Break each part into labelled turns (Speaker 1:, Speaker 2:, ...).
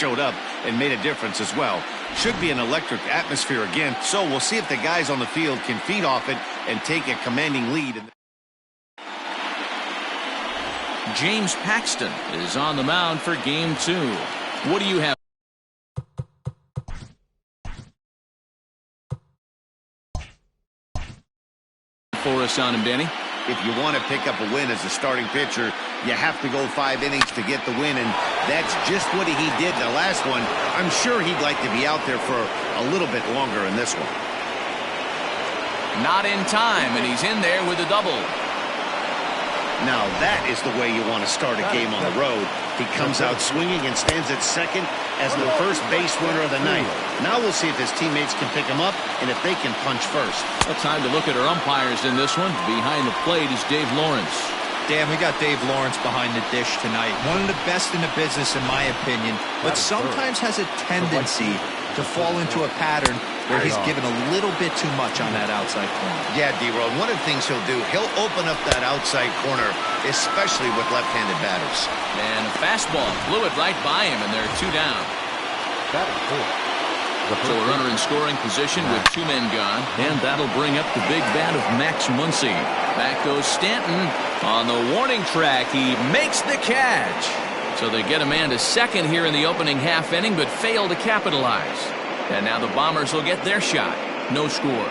Speaker 1: showed up and made a difference as well. Should be an electric atmosphere again, so we'll see if the guys on the field can feed off it and take a commanding lead.
Speaker 2: James Paxton is on the mound for game 2. What do you have for us on him, Danny?
Speaker 1: If you want to pick up a win as a starting pitcher, you have to go 5 innings to get the win, and that's just what he did in the last one. I'm sure he'd like to be out there for a little bit longer in this one.
Speaker 2: Not in time, and he's in there with a double.
Speaker 1: Now that is the way you want to start a game on the road. He comes out swinging and stands at second as the first base runner of the night. Now we'll see if his teammates can pick him up and if they can punch first.
Speaker 2: Well, time to look at our umpires in this one. Behind the plate is Dave Lawrence.
Speaker 3: Dan, we got Dave Lawrence behind the dish tonight. One of the best in the business, in my opinion, but sometimes has a tendency to fall into a pattern where he's given a little bit too much on that outside corner.
Speaker 1: Yeah, D-Road, one of the things he'll do, he'll open up that outside corner, especially with left-handed batters.
Speaker 2: And a fastball blew it right by him, and they're 2 down. So a runner in scoring position with 2 men gone, and that'll bring up the big bat of Max Muncy. Back goes Stanton on the warning track. He makes the catch. So they get a man to second here in the opening half inning, but fail to capitalize. And now the Bombers will get their shot. No score.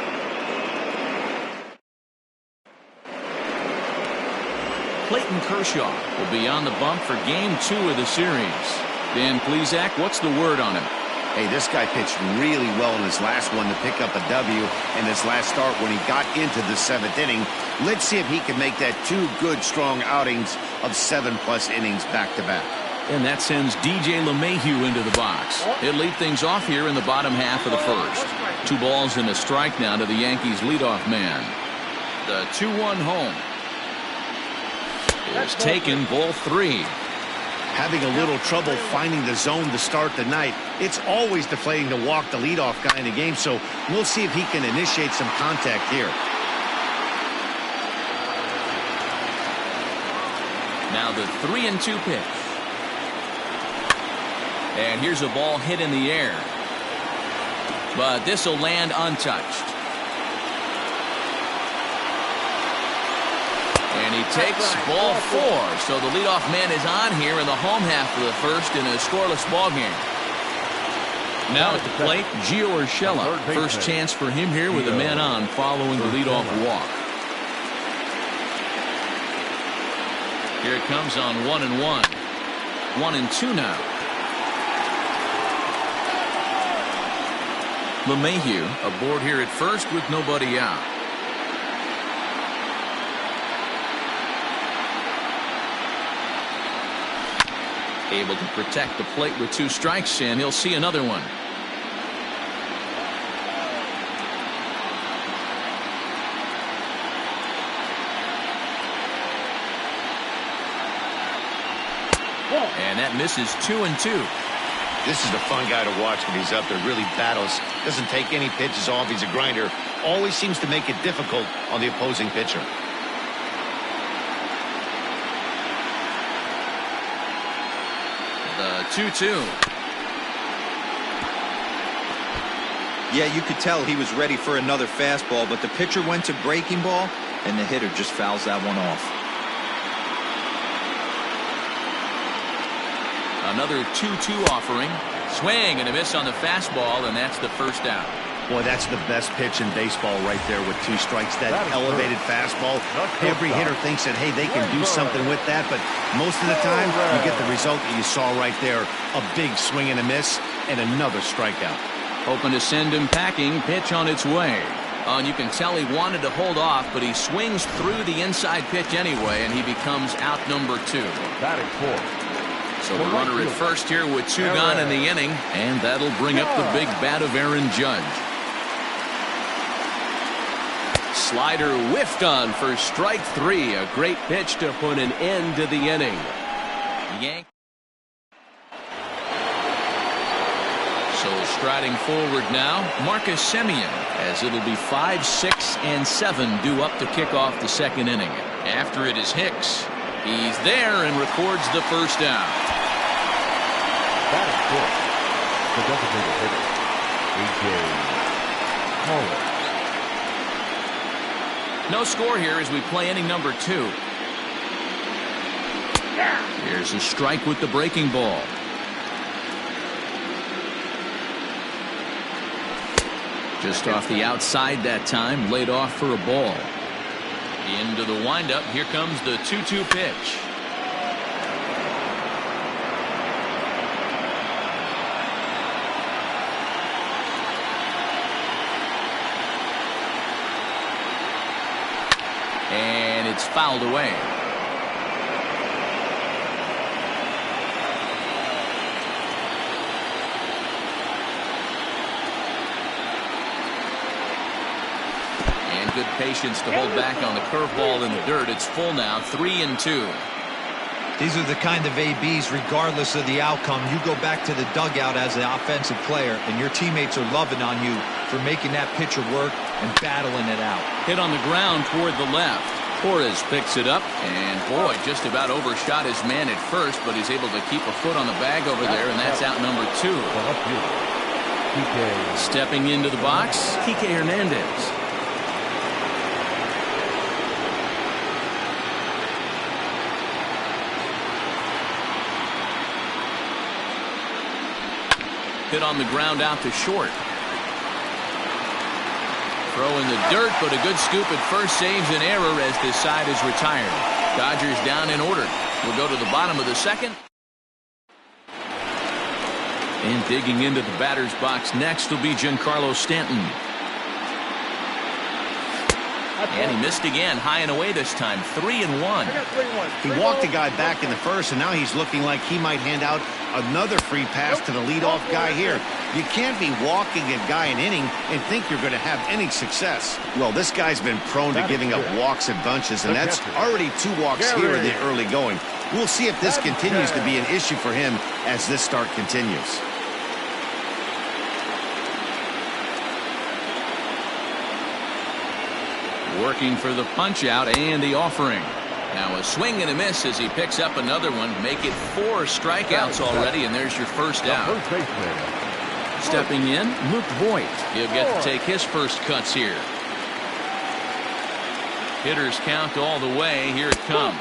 Speaker 2: Clayton Kershaw will be on the bump for game 2 of the series. Dan Plesac, what's the word on him?
Speaker 1: Hey, this guy pitched really well in his last one to pick up a W in his last start when he got into the 7th inning. Let's see if he can make that 2 good, strong outings of 7+ innings back-to-back.
Speaker 2: And that sends DJ LeMahieu into the box. He'll lead things off here in the bottom half of the first. 2 balls and a strike now to the Yankees leadoff man. The 2-1 home is taken, ball 3.
Speaker 1: Having a little trouble finding the zone to start the night. It's always deflating to walk the leadoff guy in the game, so we'll see if he can initiate some contact here.
Speaker 2: Now the 3-2 pitch. And here's a ball hit in the air. But this will land untouched. And he takes ball 4. So the leadoff man is on here in the home half of the first in a scoreless ball game. Now at the plate, Gio Urshela. First chance for him here with a man on following the leadoff walk. Here it comes on 1-1. 1-2 now. LeMahieu aboard here at first with nobody out. Able to protect the plate with 2 strikes, and he'll see another one. And that misses 2-2.
Speaker 1: This is a fun guy to watch when he's up there. Really battles. Doesn't take any pitches off. He's a grinder. Always seems to make it difficult on the opposing pitcher.
Speaker 2: The 2-2.
Speaker 3: Yeah, you could tell he was ready for another fastball, but the pitcher went to breaking ball, and the hitter just fouls that one off.
Speaker 2: Another 2-2 offering. Swing and a miss on the fastball, and that's the first out.
Speaker 1: Boy, that's the best pitch in baseball right there with 2 strikes. That elevated fastball. Every hitter thinks that, hey, they can do something with that, but most of the time you get the result that you saw right there. A big swing and a miss and another strikeout.
Speaker 2: Hoping to send him packing. Pitch on its way. And you can tell he wanted to hold off, but he swings through the inside pitch anyway, and he becomes out number 2.
Speaker 4: Batting 4.
Speaker 2: So the runner at first here with 2 gone in the inning, and that'll bring up the big bat of Aaron Judge. Slider whiffed on for strike 3. A great pitch to put an end to the inning. So striding forward now, Marcus Semien, as it'll be 5, 6, and 7 due up to kick off the 2nd inning. After it is Hicks. He's there and records the first down.
Speaker 4: Batting 4. The designated hitter, A.J.
Speaker 2: No score here as we play inning number 2. Here's a strike with the breaking ball. Just off the outside that time, laid off for a ball. Into the windup, here comes the 2-2 pitch. And it's fouled away. Good patience to hold back on the curveball in the dirt. It's full now, 3-2.
Speaker 3: These are the kind of ABs, regardless of the outcome. You go back to the dugout as an offensive player, and your teammates are loving on you for making that pitcher work and battling it out.
Speaker 2: Hit on the ground toward the left. Torres picks it up, and boy, just about overshot his man at first, but he's able to keep a foot on the bag over there, and that's out number 2. Stepping into the box, Kike Hernandez. Hit on the ground out to short. Throw in the dirt, but a good scoop at first saves an error as this side is retired. Dodgers down in order. We'll go to the bottom of the second. And digging into the batter's box next will be Giancarlo Stanton. And he missed again, high and away this time, 3-1.
Speaker 1: He walked a guy back in the first, and now he's looking like he might hand out another free pass to the leadoff guy here. You can't be walking a guy an inning and think you're going to have any success. Well, this guy's been prone to giving up walks in bunches, and that's already 2 walks here in the early going. We'll see if this continues to be an issue for him as this start continues.
Speaker 2: Working for the punch out and the offering. Now a swing and a miss as he picks up another one. Make it 4 strikeouts already, and there's your first out. Stepping in, Luke Voigt. He'll get to take his first cuts here. Hitters count all the way. Here it comes.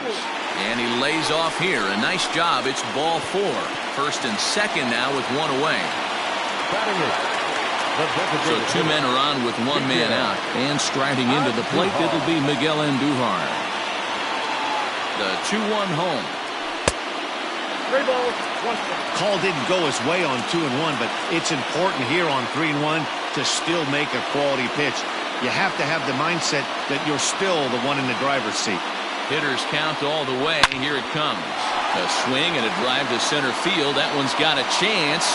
Speaker 2: And he lays off here. A nice job. It's ball 4. First and second now with 1 away. So 2 men are on with 1 man out. And striding into the plate, it'll be Miguel Andujar. The 2-1 home.
Speaker 5: 3 balls, 1 strike.
Speaker 1: Call didn't go his way on 2-1, but it's important here on 3-1 to still make a quality pitch. You have to have the mindset that you're still the one in the driver's seat.
Speaker 2: Hitters count all the way. Here it comes. A swing and a drive to center field. That one's got a chance.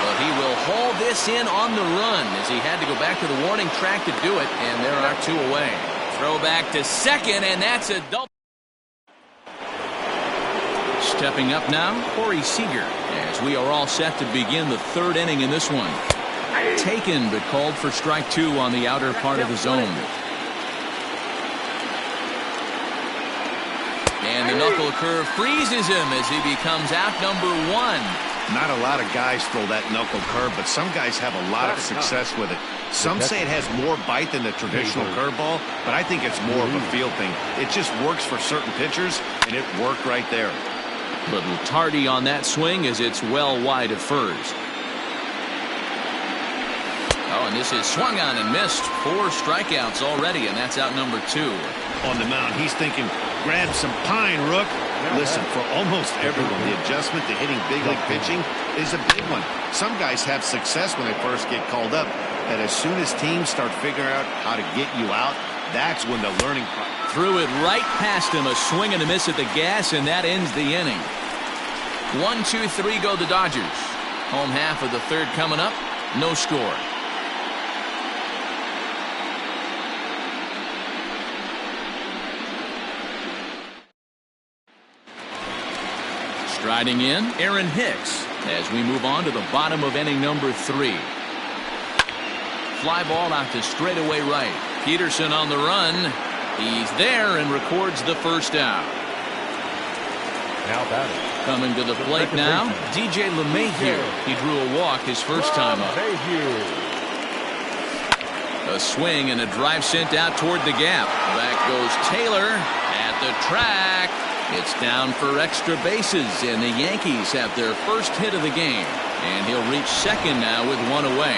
Speaker 2: But he will haul this in on the run as he had to go back to the warning track to do it, and there are 2 away. Throw back to second, and that's a double. Stepping up now, Corey Seager, as we are all set to begin the 3rd inning in this one. Taken, but called for strike 2 on the outer part of the zone. And the knuckle curve freezes him as he becomes out number 1.
Speaker 1: Not a lot of guys throw that knuckle curve, but some guys have a lot of success with it. Some say it has more bite than the traditional curveball, but I think it's more of a feel thing. It just works for certain pitchers, and it worked right there.
Speaker 2: Little tardy on that swing as it's well wide of first. Oh, and this is swung on and missed. 4 strikeouts already, and that's out number 2.
Speaker 1: On the mound, he's thinking, grab some pine, Rook. Listen, for almost everyone, the adjustment to hitting big league pitching is a big one. Some guys have success when they first get called up, but as soon as teams start figuring out how to get you out, that's when the learning process.
Speaker 2: Threw it right past him, a swing and a miss at the gas, and that ends the inning. 1, 2, 3 go the Dodgers. Home half of the 3rd coming up, no score. Striding in, Aaron Hicks, as we move on to the bottom of inning number 3. Fly ball out to straightaway right. Peterson on the run. He's there and records the first out.
Speaker 4: Now batting.
Speaker 2: Coming to the plate now, DJ LeMahieu. He drew a walk his first time up. A swing and a drive sent out toward the gap. Back goes Taylor at the track. It's down for extra bases, and the Yankees have their first hit of the game. And he'll reach second now with one away.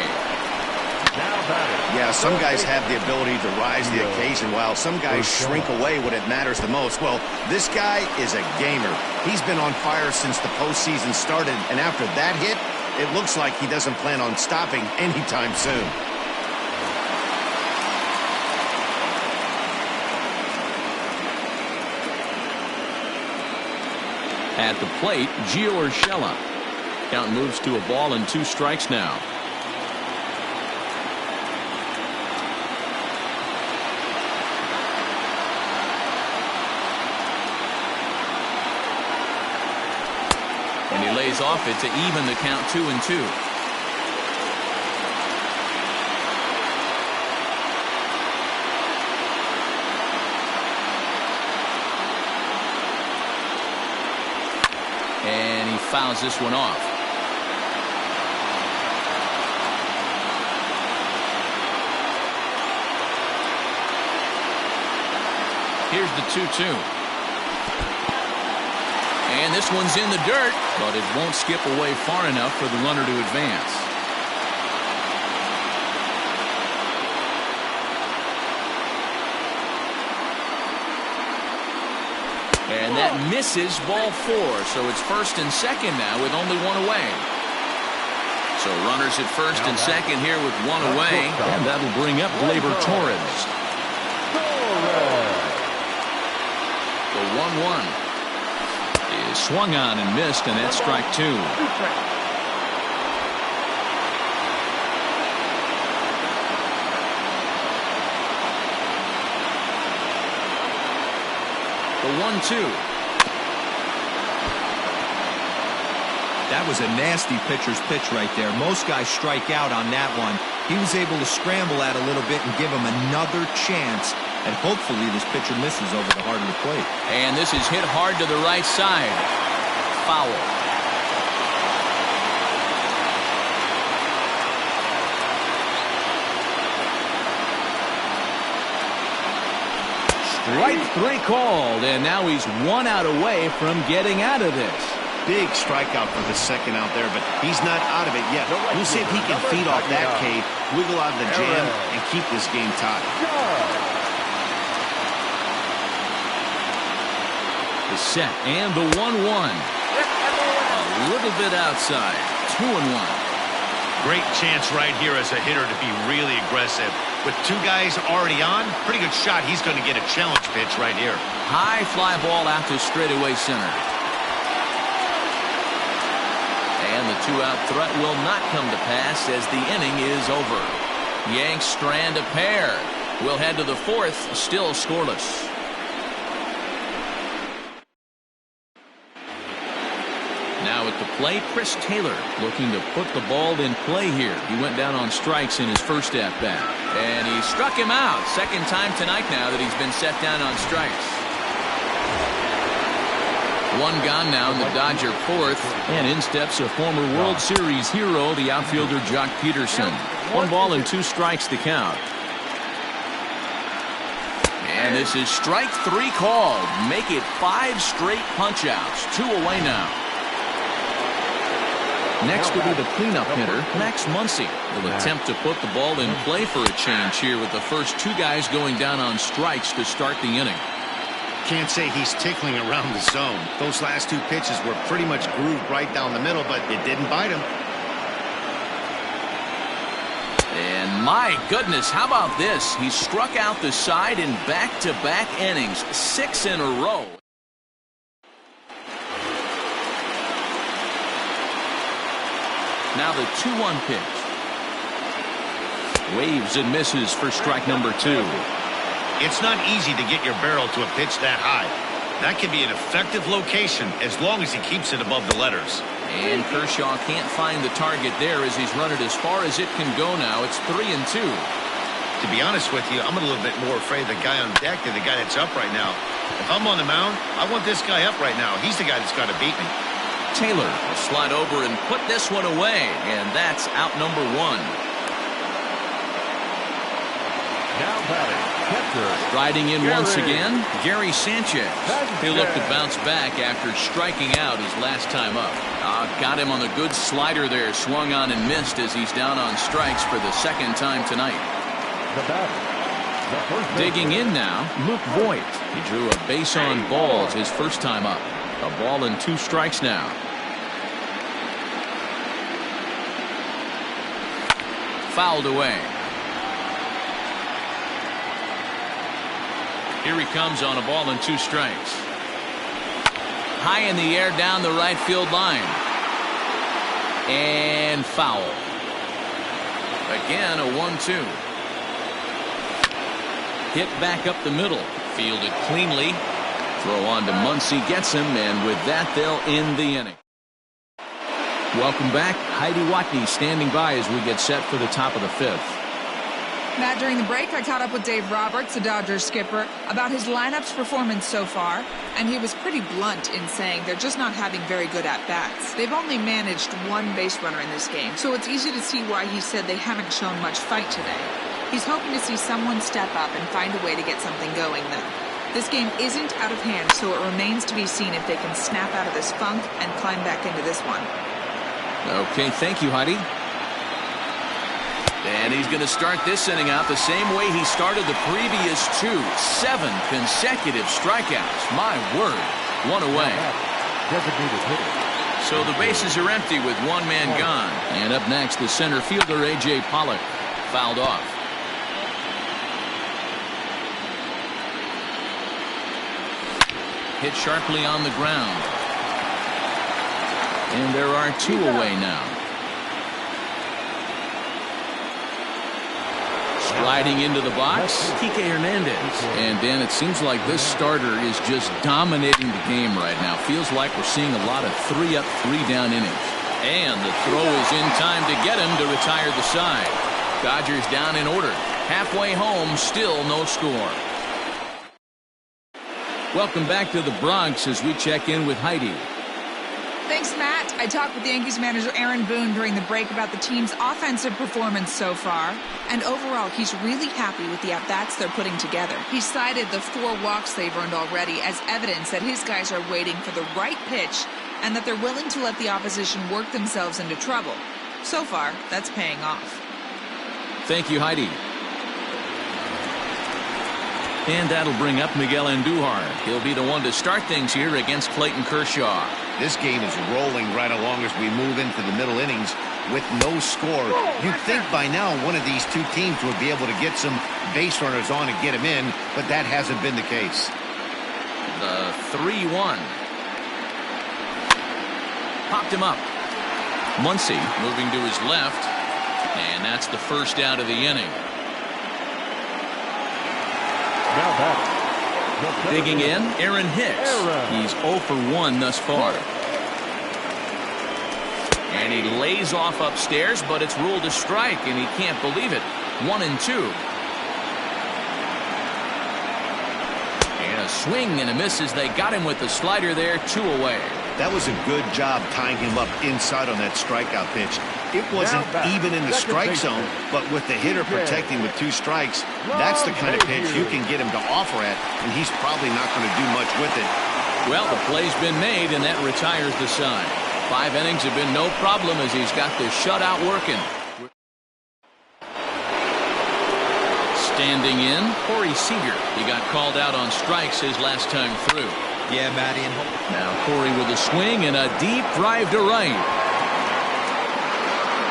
Speaker 1: Yeah, some guys have the ability to rise the occasion while some guys shrink away when it matters the most. Well, this guy is a gamer. He's been on fire since the postseason started, and after that hit, it looks like he doesn't plan on stopping anytime soon.
Speaker 2: At the plate, Gio Urshela. Count moves to a ball and 2 strikes now. And he lays off it to even the count 2-2. And he fouls this one off. Here's the 2-2. And this one's in the dirt, but it won't skip away far enough for the runner to advance. And that misses, ball 4. So it's first and second now with only one away. So runners at first and second here with one away. And that'll bring up Gleyber Torres. The 1-1 is swung on and missed, and that's strike 2. The 1-2.
Speaker 3: That was a nasty pitcher's pitch right there. Most guys strike out on that one. He was able to scramble at a little bit and give him another chance. And hopefully this pitcher misses over the heart of the plate.
Speaker 2: And this is hit hard to the right side. Foul. Strike 3 called, and now he's 1 out away from getting out of this.
Speaker 1: Big strikeout for the second out there, but he's not out of it yet. We'll see if he can feed off that K, wiggle out of the jam, and keep this game tied.
Speaker 2: The set and the 1-1. A little bit outside. 2-1.
Speaker 1: Great chance right here as a hitter to be really aggressive. With 2 guys already on, pretty good shot. He's going to get a challenge pitch right here.
Speaker 2: High fly ball out to straightaway center. And the 2-out threat will not come to pass as the inning is over. Yanks strand a pair. We'll head to the 4th, still scoreless. Now at the plate, Chris Taylor looking to put the ball in play here. He went down on strikes in his first at-bat. And he struck him out. Second time tonight now that he's been set down on strikes. 1 gone now in the Dodger 4th. And in steps a former World Series hero, the outfielder Jock Peterson. 1 ball and 2 strikes to count. And this is strike 3 called. Make it 5 straight punch-outs. 2 away now. Next will be the cleanup hitter, Max Muncy. Will attempt to put the ball in play for a change here with the first 2 guys going down on strikes to start the inning.
Speaker 1: Can't say he's tickling around the zone. Those last 2 pitches were pretty much grooved right down the middle, but it didn't bite him.
Speaker 2: And my goodness, how about this? He struck out the side in back-to-back innings, 6 in a row. Now the 2-1 pitch. Waves and misses for strike number 2.
Speaker 1: It's not easy to get your barrel to a pitch that high. That can be an effective location as long as he keeps it above the letters.
Speaker 2: And Kershaw can't find the target there as he's run it as far as it can go now. It's 3-2.
Speaker 1: To be honest with you, I'm a little bit more afraid of the guy on deck than the guy that's up right now. If I'm on the mound, I want this guy up right now. He's the guy that's got to beat me.
Speaker 2: Taylor will slide over and put this one away, and that's out number one.
Speaker 4: Now batting, catcher.
Speaker 2: Riding in once again, Gary Sanchez. He'll look to bounce back after striking out his last time up. Got him on the good slider there, swung on and missed as he's down on strikes for the second time tonight.
Speaker 4: The batter.
Speaker 2: Digging in now, Luke Voigt. He drew a base on balls his first time up. A ball and 2 strikes now. Fouled away. Here he comes on a ball and 2 strikes. High in the air down the right field line. And foul. Again, a 1-2. Hit back up the middle. Fielded cleanly. Throw on to Muncy, gets him, and with that, they'll end the inning. Welcome back. Heidi Watney standing by as we get set for the top of the 5th.
Speaker 6: Matt, during the break, I caught up with Dave Roberts, the Dodgers skipper, about his lineup's performance so far, and he was pretty blunt in saying they're just not having very good at-bats. They've only managed 1 base runner in this game, so it's easy to see why he said they haven't shown much fight today. He's hoping to see someone step up and find a way to get something going, though. This game isn't out of hand, so it remains to be seen if they can snap out of this funk and climb back into this one.
Speaker 2: Okay, thank you, Heidi. And he's going to start this inning out the same way he started the previous 2. 7 consecutive strikeouts. My word. 1 away.
Speaker 4: Designated hitter.
Speaker 2: So the bases are empty with 1 man gone. And up next, the center fielder, A.J. Pollock. Fouled off. Hit sharply on the ground. And there are 2 away now. Sliding into the box, Kike Hernandez. And Dan, it seems like this starter is just dominating the game right now. Feels like we're seeing a lot of 3 up, 3 down innings. And the throw is in time to get him to retire the side. Dodgers down in order. Halfway home, still no score. Welcome back to the Bronx as we check in with Heidi.
Speaker 6: Thanks, Matt. I talked with Yankees manager Aaron Boone during the break about the team's offensive performance so far, and overall, he's really happy with the at-bats they're putting together. He cited the 4 walks they've earned already as evidence that his guys are waiting for the right pitch and that they're willing to let the opposition work themselves into trouble. So far, that's paying off.
Speaker 2: Thank you, Heidi. And that'll bring up Miguel Andujar. He'll be the one to start things here against Clayton Kershaw.
Speaker 1: This game is rolling right along as we move into the middle innings with no score. You'd think by now one of these 2 teams would be able to get some base runners on and get him in, but that hasn't been the case.
Speaker 2: The 3-1. Popped him up. Muncy moving to his left, and that's the first out of the inning.
Speaker 4: Now batting.
Speaker 2: Digging in, Aaron Hicks. He's 0 for 1 thus far. And he lays off upstairs, but it's ruled a strike, and he can't believe it. 1-2. And a swing and a miss as they got him with the slider there, 2 away.
Speaker 1: That was a good job tying him up inside on that strikeout pitch. It wasn't even in the strike zone, but with the hitter protecting with 2 strikes, that's the kind of pitch you can get him to offer at, and he's probably not going to do much with it.
Speaker 2: Well, the play's been made, and that retires the side. 5 innings have been no problem as he's got the shutout working. Standing in, Corey Seager. He got called out on strikes his last time through.
Speaker 3: Yeah, Matty.
Speaker 2: Now Corey with a swing and a deep drive to right.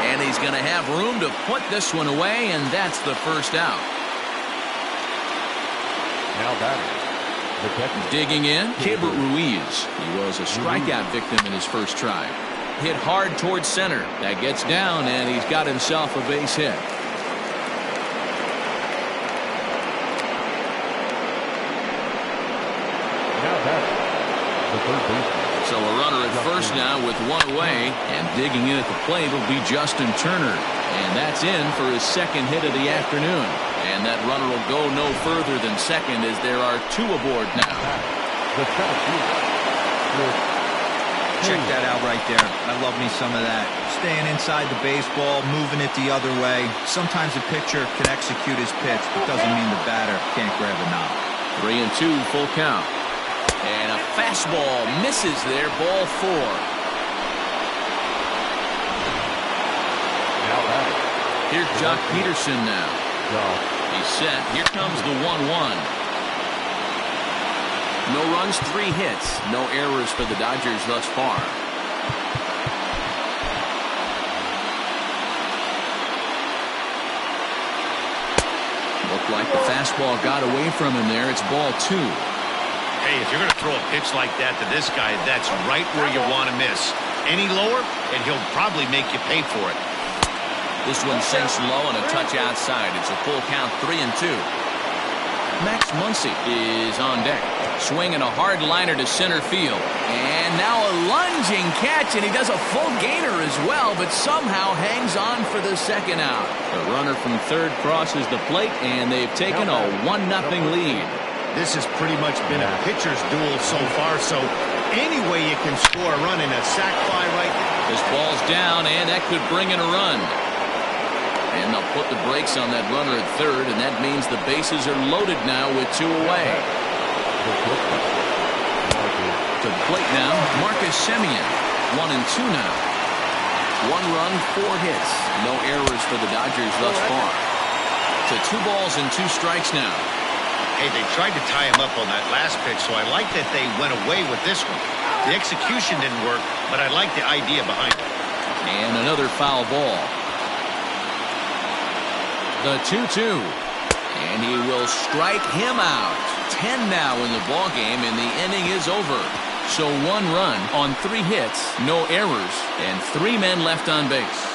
Speaker 2: And he's going to have room to put this one away, and that's the first out.
Speaker 4: Now batting.
Speaker 2: Digging in, Keibert Ruiz. He was a strikeout victim in his first try. Hit hard towards center. That gets down, and he's got himself a base hit. So a runner at first now with 1 away, and digging in at the plate will be Justin Turner, and that's in for his 2nd hit of the afternoon. And that runner will go no further than second as there are 2 aboard now.
Speaker 4: The center fielder.
Speaker 3: Check that out right there. I love me some of that. Staying inside the baseball, moving it the other way. Sometimes a pitcher can execute his pitch, but doesn't mean the batter can't grab a knob.
Speaker 2: 3-2, full count. And a fastball misses there, ball 4.
Speaker 4: Now batting.
Speaker 2: Here's Jock Peterson now. He's set. Here comes the 1-1. No runs, 3 hits. No errors for the Dodgers thus far. Looked like the fastball got away from him there. It's ball 2.
Speaker 1: Hey, if you're going to throw a pitch like that to this guy, that's right where you want to miss. Any lower, and he'll probably make you pay for it.
Speaker 2: This one sinks low and a touch outside. It's a full count, 3-2. Max Muncy is on deck, swinging a hard liner to center field. And now a lunging catch, and he does a full gainer as well, but somehow hangs on for the second out. The runner from third crosses the plate, and they've taken a 1-0 lead.
Speaker 1: This has pretty much been a pitcher's duel so far, so any way you can score a run in a sac fly right there.
Speaker 2: This ball's down, and that could bring in a run. And they'll put the brakes on that runner at third, and that means the bases are loaded now with 2 away. To the plate now, Marcus Semien. 1-2 now. 1 run, 4 hits. No errors for the Dodgers thus far. To 2 balls and 2 strikes now.
Speaker 1: Hey, they tried to tie him up on that last pitch, so I like that they went away with this one. The execution didn't work, but I like the idea behind it.
Speaker 2: And another foul ball. The 2-2. And he will strike him out. 10 now in the ball game, and the inning is over. So 1 run on 3 hits, no errors, and 3 men left on base.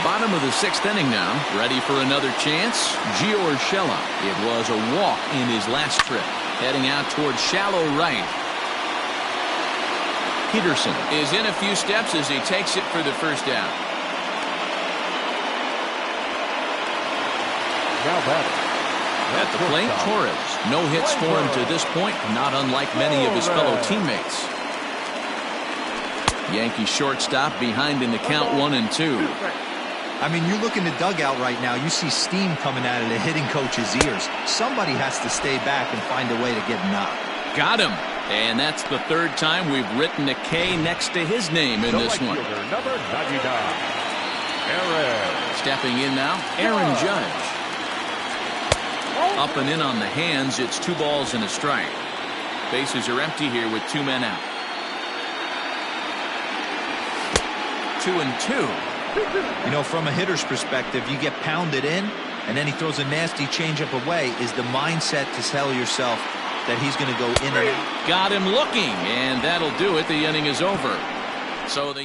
Speaker 2: Bottom of the 6th inning now. Ready for another chance. Gio Urshela. It was a walk in his last trip. Heading out towards shallow right. Peterson is in a few steps as he takes it for the first down.
Speaker 4: Now batting.
Speaker 2: At the plate, Torres. No hits for him to this point, not unlike many of his fellow teammates. Yankee shortstop behind in the count, 1-2.
Speaker 3: I mean, you look in the dugout right now, you see steam coming out of the hitting coach's ears. Somebody has to stay back and find a way to get knocked.
Speaker 2: Got him. And that's the 3rd time we've written a K next to his name in this one.
Speaker 4: Number 99. Aaron.
Speaker 2: Stepping in now, Aaron Judge. Up and in on the hands. It's 2 balls and a strike. Bases are empty here with 2 men out. 2-2.
Speaker 3: You know, from a hitter's perspective, you get pounded in, and then he throws a nasty changeup away. Is the mindset to tell yourself that he's going to go in and out?
Speaker 2: Got him looking, and that'll do it. The inning is over. So the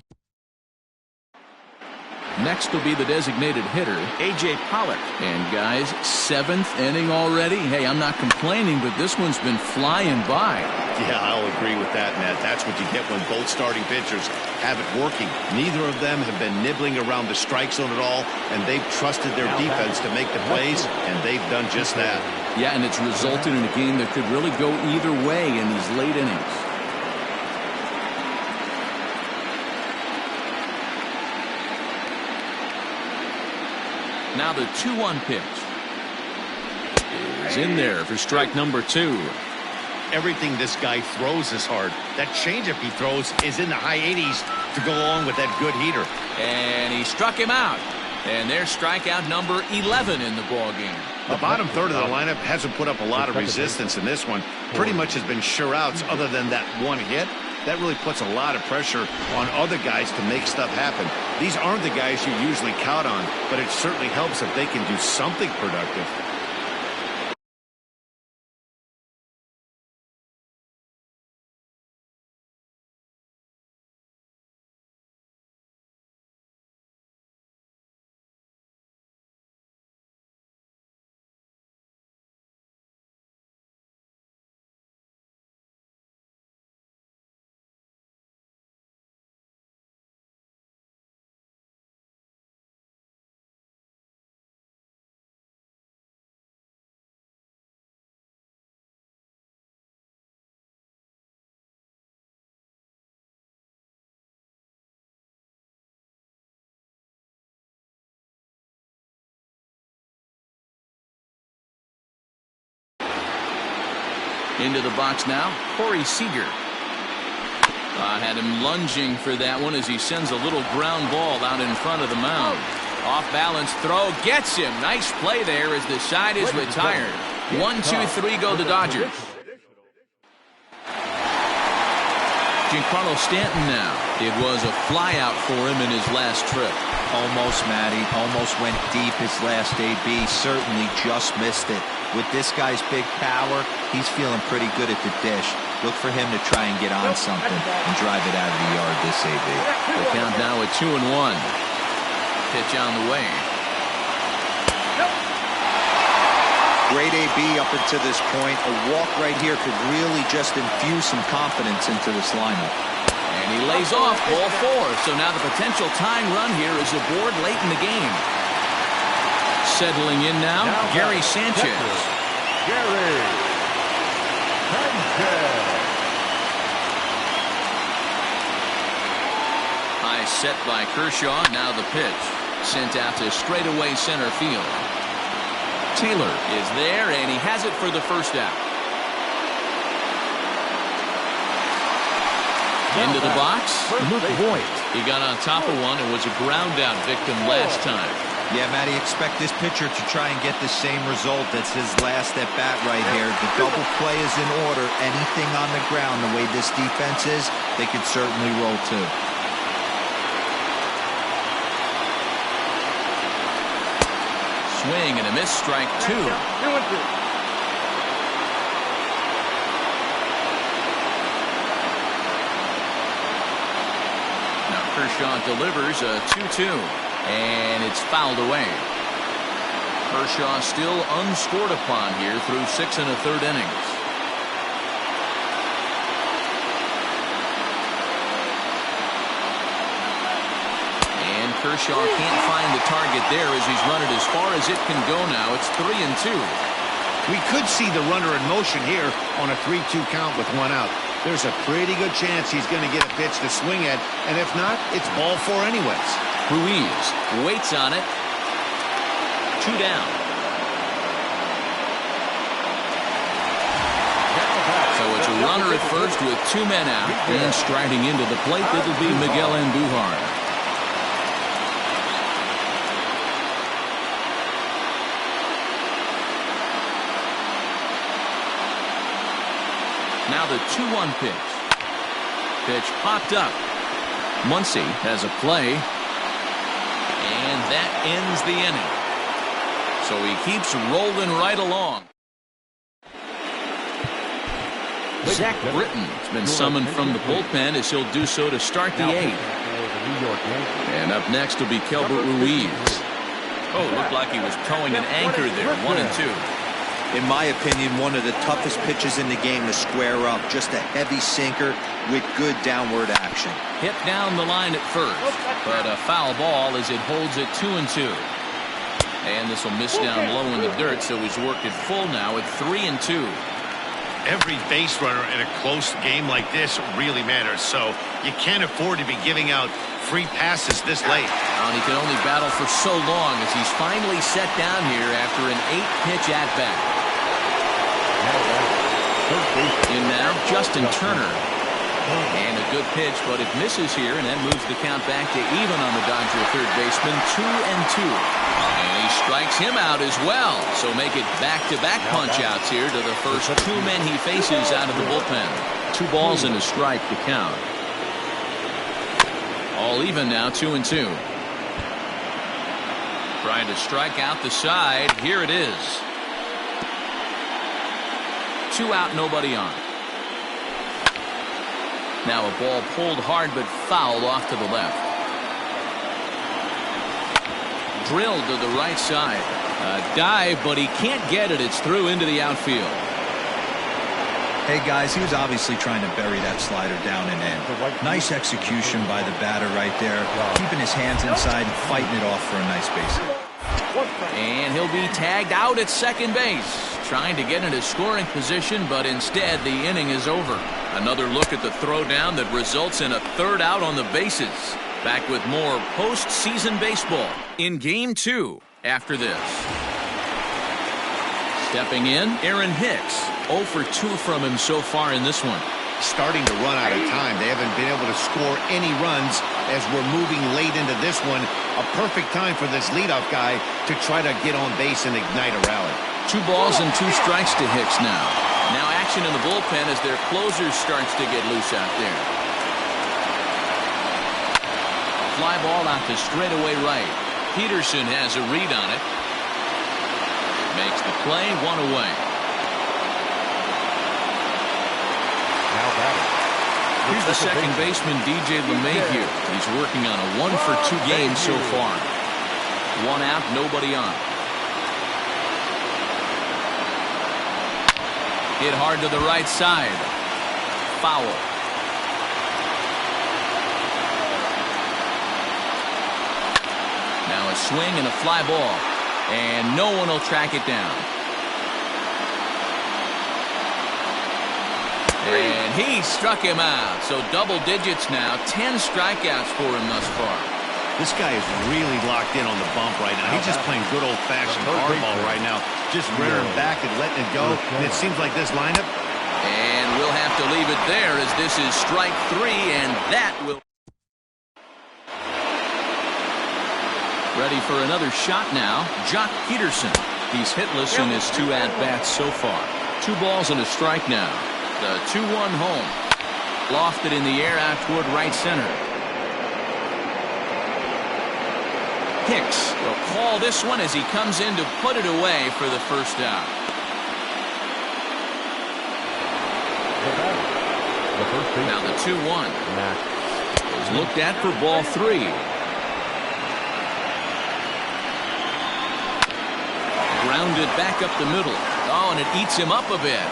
Speaker 2: next will be the designated hitter, A.J. Pollock. And guys, 7th inning already. Hey, I'm not complaining, but this one's been flying by.
Speaker 1: Yeah, I'll agree with that, Matt. That's what you get when both starting pitchers have it working. Neither of them have been nibbling around the strike zone at all, and they've trusted their defense to make the plays, and they've done just that.
Speaker 2: Yeah, and it's resulted in a game that could really go either way in these late innings. Now the 2-1 pitch is in there for strike number 2.
Speaker 1: Everything this guy throws is hard. That changeup he throws is in the high 80s to go along with that good heater.
Speaker 2: And he struck him out. And there's strikeout number 11 in the ball game.
Speaker 1: The bottom third of the lineup hasn't put up a lot of resistance in this one. Pretty much has been sure outs other than that 1 hit. That really puts a lot of pressure on other guys to make stuff happen. These aren't the guys you usually count on, but it certainly helps if they can do something productive.
Speaker 2: Into the box now, Corey Seager. Had him lunging for that one as he sends a little ground ball out in front of the mound. Off balance throw gets him. Nice play there as the side is retired. 1, 2, 3 go the Dodgers. Giancarlo Stanton now. It was a flyout for him in his last trip.
Speaker 3: Almost, Matty. Almost went deep his last AB. Certainly just missed it. With this guy's big power, he's feeling pretty good at the dish. Look for him to try and get on something and drive it out of the yard this AB.
Speaker 2: The count now at 2-1. Pitch on the way.
Speaker 3: Great AB up until this point. A walk right here could really just infuse some confidence into this lineup.
Speaker 2: And he lays off ball 4. So now the potential tying run here is aboard late in the game. Settling in now Gary Sanchez.
Speaker 4: Gary Sanchez.
Speaker 2: High set by Kershaw. Now the pitch. Sent out to straightaway center field. Taylor is there, and he has it for the first out. Into the box.
Speaker 4: Luke Voigt.
Speaker 2: He got on top of one and was a ground out victim last time.
Speaker 3: Yeah, Matty, expect this pitcher to try and get the same result as his last at bat right here. The double play is in order. Anything on the ground, the way this defense is, they could certainly roll too.
Speaker 2: Swing and a miss, strike 2.
Speaker 5: 2-2.
Speaker 2: Now Kershaw delivers a 2-2, and it's fouled away. Kershaw still unscored upon here through 6 1/3 innings. Kershaw can't find the target there as he's run it as far as it can go now. It's 3-2.
Speaker 1: We could see the runner in motion here on a 3-2 count with 1 out. There's a pretty good chance he's going to get a pitch to swing at, and if not, it's ball 4 anyways.
Speaker 2: Ruiz waits on it. 2 down. So it's a runner at first with 2 men out, and striding into the plate, it'll be Miguel Andujar. Now the 2-1 pitch. Pitch popped up. Muncy has a play. And that ends the inning. So he keeps rolling right along. Zach Britton has been summoned from the bullpen as he'll do so to start the 8th. And up next will be Kelbert Ruiz. Oh, looked like he was towing an anchor there. 1-2.
Speaker 3: In my opinion, one of the toughest pitches in the game to square up. Just a heavy sinker with good downward action.
Speaker 2: Hit down the line at first, but a foul ball as it holds it 2-2. And this will miss down low in the dirt, so he's worked it full now at 3-2.
Speaker 1: Every base runner in a close game like this really matters, so you can't afford to be giving out free passes this late.
Speaker 2: And he can only battle for so long as he's finally set down here after an 8-pitch at-bat. In now, Justin Turner. And a good pitch, but it misses here, and that moves the count back to even on the Dodger third baseman, 2-2. And he strikes him out as well, so make it back-to-back punch-outs here to the first 2 men he faces out of the bullpen. 2 balls and a strike to count. All even now, 2-2. Trying to strike out the side. Here it is. 2 out, nobody on. Now a ball pulled hard but fouled off to the left. Drilled to the right side. A dive, but he can't get it. It's through into the outfield.
Speaker 3: Hey guys, he was obviously trying to bury that slider down and in. Nice execution by the batter right there, keeping his hands inside and fighting it off for a nice base hit.
Speaker 2: And he'll be tagged out at second base, trying to get into scoring position, but instead the inning is over. Another look at the throwdown that results in a 3rd out on the bases. Back with more postseason baseball in Game 2 after this. Stepping in, Aaron Hicks. 0 for 2 from him so far in this one.
Speaker 1: Starting to run out of time. They haven't been able to score any runs as we're moving late into this one. A perfect time for this leadoff guy to try to get on base and ignite a rally.
Speaker 2: 2 balls and 2 strikes to Hicks now. Now action in the bullpen as their closer starts to get loose out there. Fly ball out to straightaway right. Peterson has a read on it. Makes the play, 1 away. Here's the second baseman, DJ LeMahieu. He's working on a 1 for 2 game so far. 1 out, nobody on. Hit hard to the right side. Foul. Now a swing and a fly ball. And no one will track it down. And he struck him out. So double digits now. 10 strikeouts for him thus far.
Speaker 1: This guy is really locked in on the bump right now. He's just playing good old-fashioned hardball right now. Just rearing back and letting it go. And it seems like this lineup.
Speaker 2: And we'll have to leave it there as this is strike 3. And that will... Ready for another shot now. Jock Peterson. He's hitless in his 2 at-bats so far. 2 balls and a strike now. The 2-1 home. Lofted in the air out toward right center. Hicks will call this one as he comes in to put it away for the first out. Now the 2-1 is looked at for ball 3. Grounded back up the middle. Oh, and it eats him up a bit.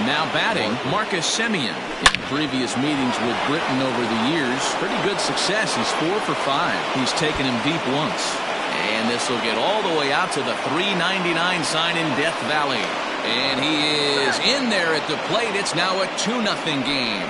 Speaker 2: Now batting, Marcus Semien. In previous meetings with Britain over the years, pretty good success. He's 4 for 5. He's taken him deep once. And this will get all the way out to the 399 sign in Death Valley. And he is in there at the plate. It's now a 2-0 game.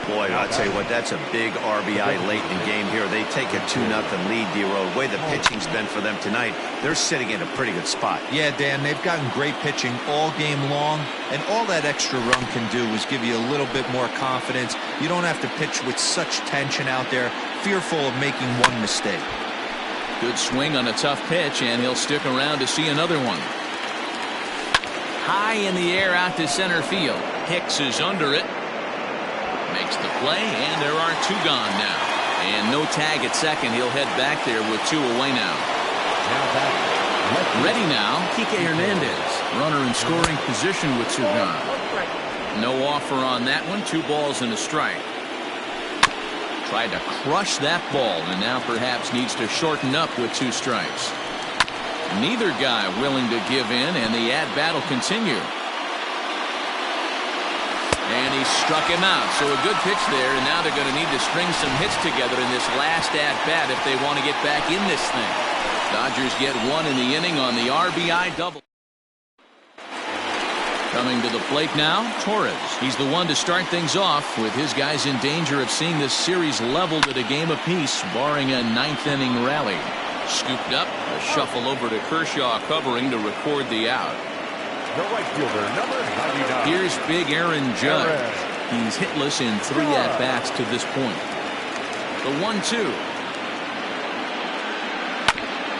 Speaker 1: Boy, I'll tell you what, that's a big RBI late in the game here. They take a 2-0 lead, D-Row. The way the pitching's been for them tonight, they're sitting in a pretty good spot.
Speaker 3: Yeah, Dan, they've gotten great pitching all game long, and all that extra run can do is give you a little bit more confidence. You don't have to pitch with such tension out there, fearful of making one mistake.
Speaker 2: Good swing on a tough pitch, and he'll stick around to see another one. High in the air out to center field. Hicks is under it. Makes the play, and there are 2 gone now. And no tag at second. He'll head back there with 2 away now. Ready now, Kike Hernandez. Runner in scoring position with 2 gone. No offer on that one. 2 balls and a strike. Tried to crush that ball, and now perhaps needs to shorten up with 2 strikes. Neither guy willing to give in, and the at-bat will continue. And he struck him out. So a good pitch there, and now they're going to need to string some hits together in this last at-bat if they want to get back in this thing. Dodgers get 1 in the inning on the RBI double. Coming to the plate now, Torres. He's the one to start things off, with his guys in danger of seeing this series leveled at a game apiece, barring a 9th inning rally. Scooped up, a shuffle over to Kershaw covering to record the out.
Speaker 4: The right fielder, number 99.
Speaker 2: Here's big Aaron Judge. He's hitless in 3 at-bats to this point. The 1-2.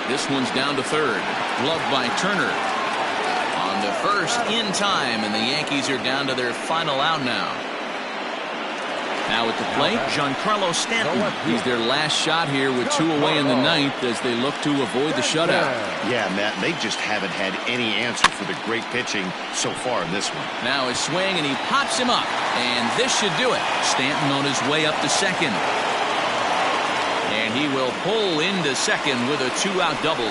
Speaker 2: This one's down to third. Gloved by Turner. On to first in time, and the Yankees are down to their final out now. Now at the plate, Giancarlo Stanton. He's their last shot here with 2 away in the 9th as they look to avoid the shutout.
Speaker 1: Yeah, Matt, they just haven't had any answer for the great pitching so far in this one.
Speaker 2: Now a swing, and he pops him up. And this should do it. Stanton on his way up to second. And he will pull into second with a 2-out double.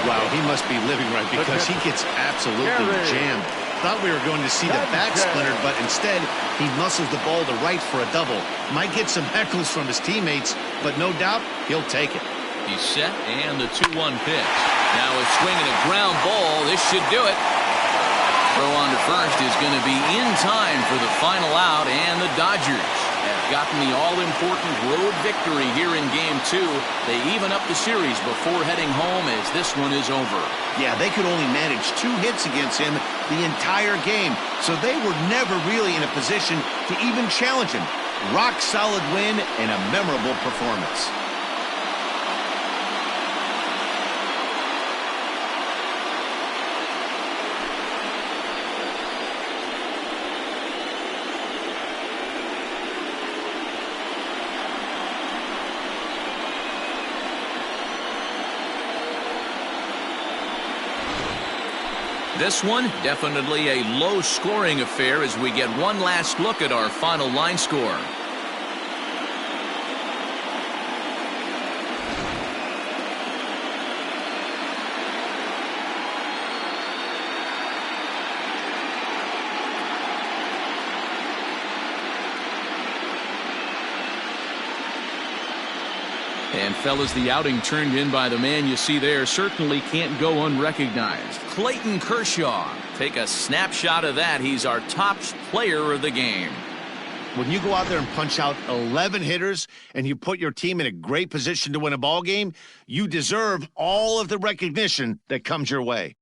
Speaker 1: Wow, he must be living right because he gets absolutely jammed. Thought we were going to see the bat splintered, but instead he muscles the ball to right for a double. Might get some heckles from his teammates, but no doubt he'll take it.
Speaker 2: He's set, and the 2-1 pitch. Now a swing and a ground ball. This should do it. Throw on to first is going to be in time for the final out, and the Dodgers have gotten the all-important road victory here in Game 2. They even up the series before heading home as this one is over.
Speaker 1: Yeah, they could only manage 2 hits against him the entire game, so they were never really in a position to even challenge him. Rock-solid win and a memorable performance.
Speaker 2: This one, definitely a low-scoring affair as we get one last look at our final line score. And fellas, the outing turned in by the man you see there certainly can't go unrecognized. Clayton Kershaw. Take a snapshot of that. He's our top player of the game.
Speaker 1: When you go out there and punch out 11 hitters and you put your team in a great position to win a ball game, you deserve all of the recognition that comes your way.